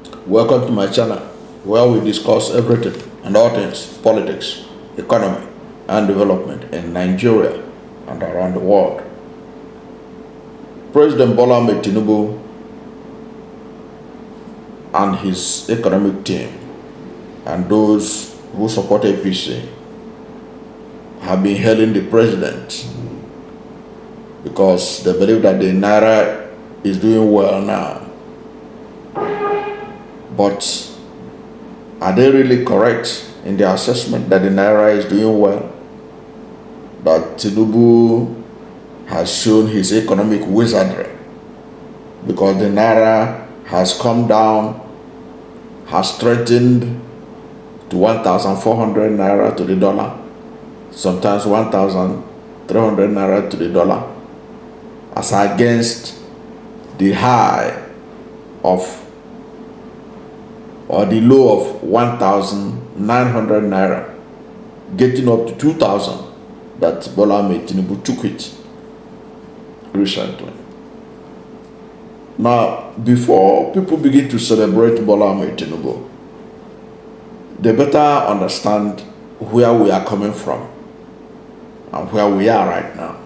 Welcome to my channel where we discuss everything and all things politics, economy, and development in Nigeria and around the world. President Bola Ahmed Tinubu and his economic team and those who support APC have been hailing the president because they believe that the Naira is doing well now. But are they really correct in their assessment that the Naira is doing well? That Tinubu has shown his economic wizardry because the Naira has come down, has strengthened to 1,400 Naira to the dollar, sometimes 1,300 Naira to the dollar, as against the high of or the low of 1,900 Naira, getting up to 2,000 that Bola Ahmed Tinubu took it recently. Now, before people begin to celebrate Bola Ahmed Tinubu, they better understand where we are coming from and where we are right now.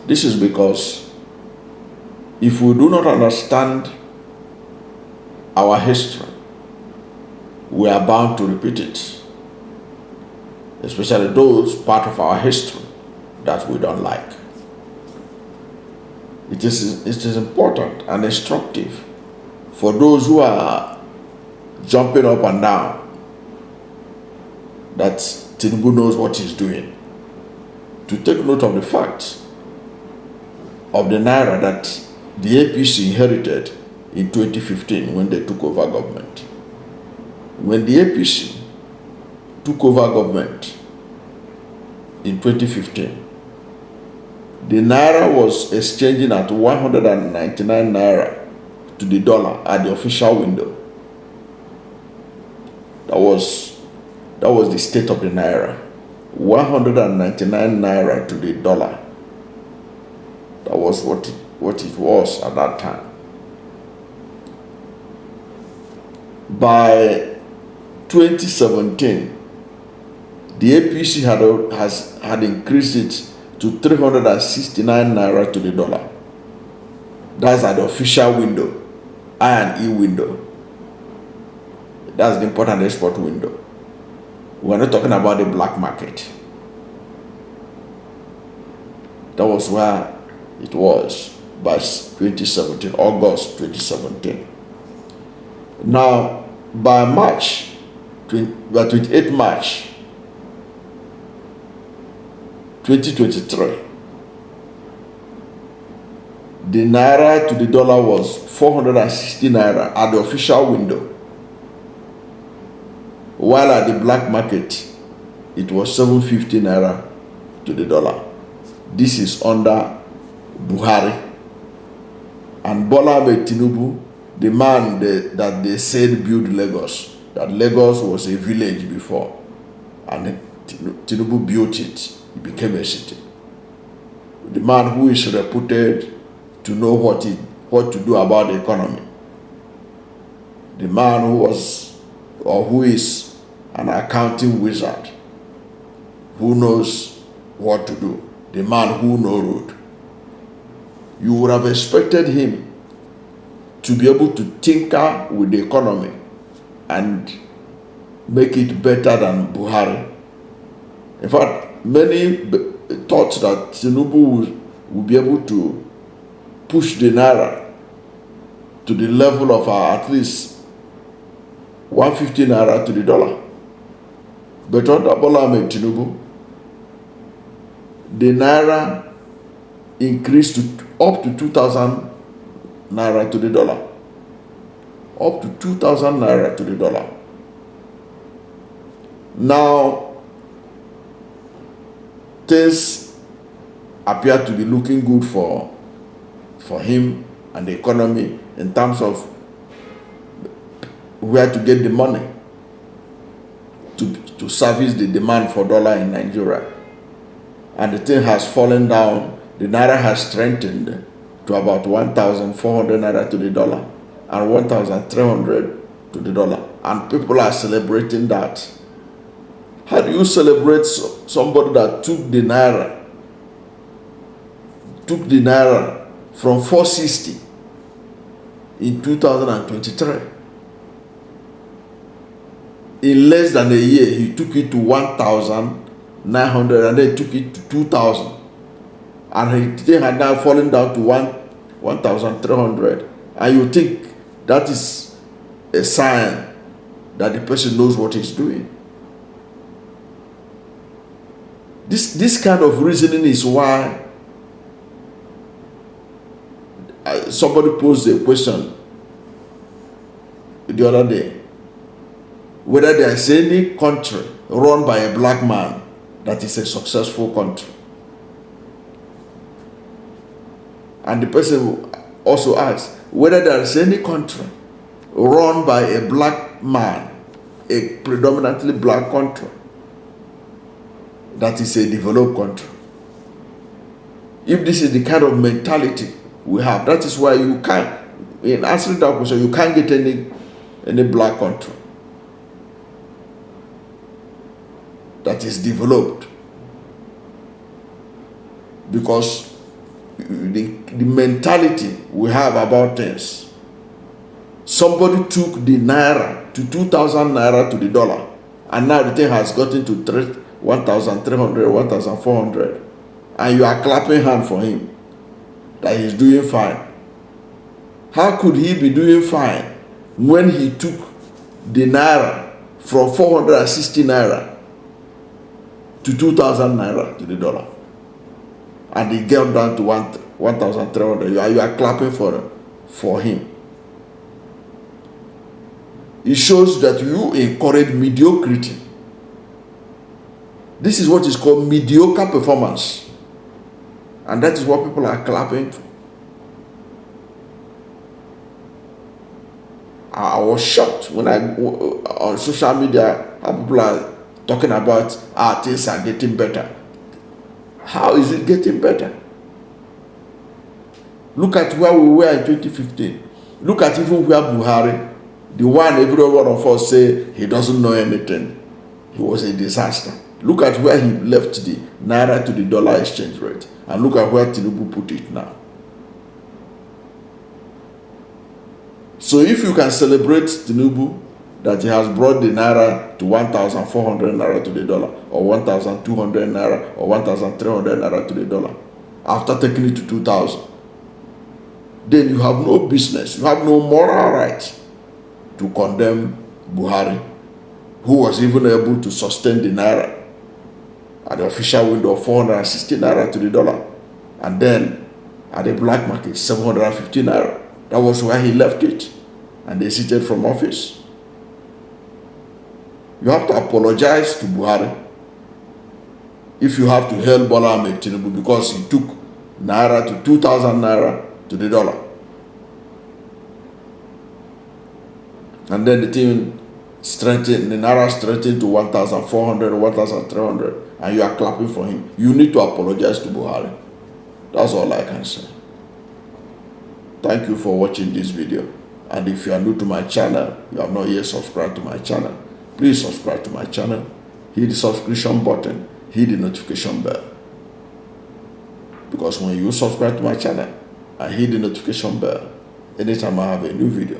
This is because if we do not understand our history, we are bound to repeat it, especially those part of our history that we don't like. It is important and instructive for those who are jumping up and down that Tinubu knows what he's doing, to take note of the fact of the Naira that the APC inherited in 2015 when they took over government. When the APC took over government in 2015, the Naira was exchanging at 199 Naira to the dollar at the official window. That was the state of the Naira. 199 Naira to the dollar. That was what it was at that time. By 2017, the APC had increased it to 369 Naira to the dollar. That's at the official window, I&E window. That's the important export window. We're not talking about the black market. That was where it was by 2017, August 2017. Now, by 28 March 2023, the Naira to the dollar was 460 Naira at the official window, while at the black market, it was 750 Naira to the dollar. This is under Buhari. And Bola Ahmed Tinubu, the man that they said built Lagos, that Lagos was a village before, and Tinubu built it, it became a city. The man who is reputed to know what to do about the economy. The man who is an accounting wizard, who knows what to do. The man who knows road. You would have expected him to be able to tinker with the economy and make it better than Buhari. In fact, many thought that Tinubu would be able to push the Naira to the level of at least 150 Naira to the dollar. But under Bola Ahmed Tinubu, the Naira increased up to 2,000 Naira to the dollar. Up to 2,000 Naira to the dollar. Now, things appear to be looking good for him and the economy in terms of where to get the money to service the demand for dollar in Nigeria. And the thing has fallen down. The Naira has strengthened to about 1,400 Naira to the dollar. and 1,300 to the dollar. And people are celebrating that. How do you celebrate somebody that took the naira from 460 in 2023? In less than a year, he took it to 1,900 and then took it to 2,000. And he had now fallen down to 1,300. And you think that is a sign that the person knows what he's doing. This kind of reasoning is why somebody posed a question the other day, whether there is any country run by a black man that is a successful country. And the person also asked whether there is any country run by a black man, a predominantly black country, that is a developed country. If this is the kind of mentality we have, that is why you can't, in answering that question, you can't get any black country that is developed, because the mentality we have about things. Somebody took the naira to 2,000 naira to the dollar, and now the thing has gotten to 1,300, 1,400, and you are clapping hand for him that he's doing fine. How could he be doing fine when he took the naira from 460 naira to 2,000 naira to the dollar, and he got down to 1,300? You are clapping for him. It shows that you encourage mediocrity. This is what is called mediocre performance, and that is what people are clapping for. I was shocked when on social media, how people are talking about things are getting better. How is it getting better? Look at where we were in 2015. Look at even where Buhari, the one every one of us say he doesn't know anything, he was a disaster. Look at where he left the naira to the dollar exchange rate, and look at where Tinubu put it now. So if you can celebrate Tinubu that he has brought the naira to 1,400 naira to the dollar, or 1,200 naira, or 1,300 naira to the dollar, after taking it to 2,000, then you have no business, you have no moral right to condemn Buhari, who was even able to sustain the naira at the official window of 460 naira to the dollar, and then at the black market 750 naira. That was where he left it, and they seated from office. You have to apologize to Buhari if you have to hail Bola Ahmed Tinubu because he took naira to 2,000 naira to the dollar, and then the thing strengthened, the naira strengthened to 1,400 or 1,300, and you are clapping for him. You need to apologize to Buhari. That's all I can say. Thank you for watching this video, and if you are new to my channel, you have not yet subscribed to my channel, please subscribe to my channel, hit the subscription button, hit the notification bell, because when you subscribe to my channel and hit the notification bell, anytime I have a new video,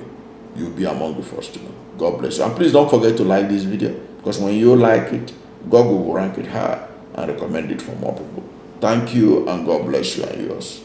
you'll be among the first to know. God bless you, and please don't forget to like this video, because when you like it, Google will rank it high and recommend it for more people. Thank you, and God bless you and yours.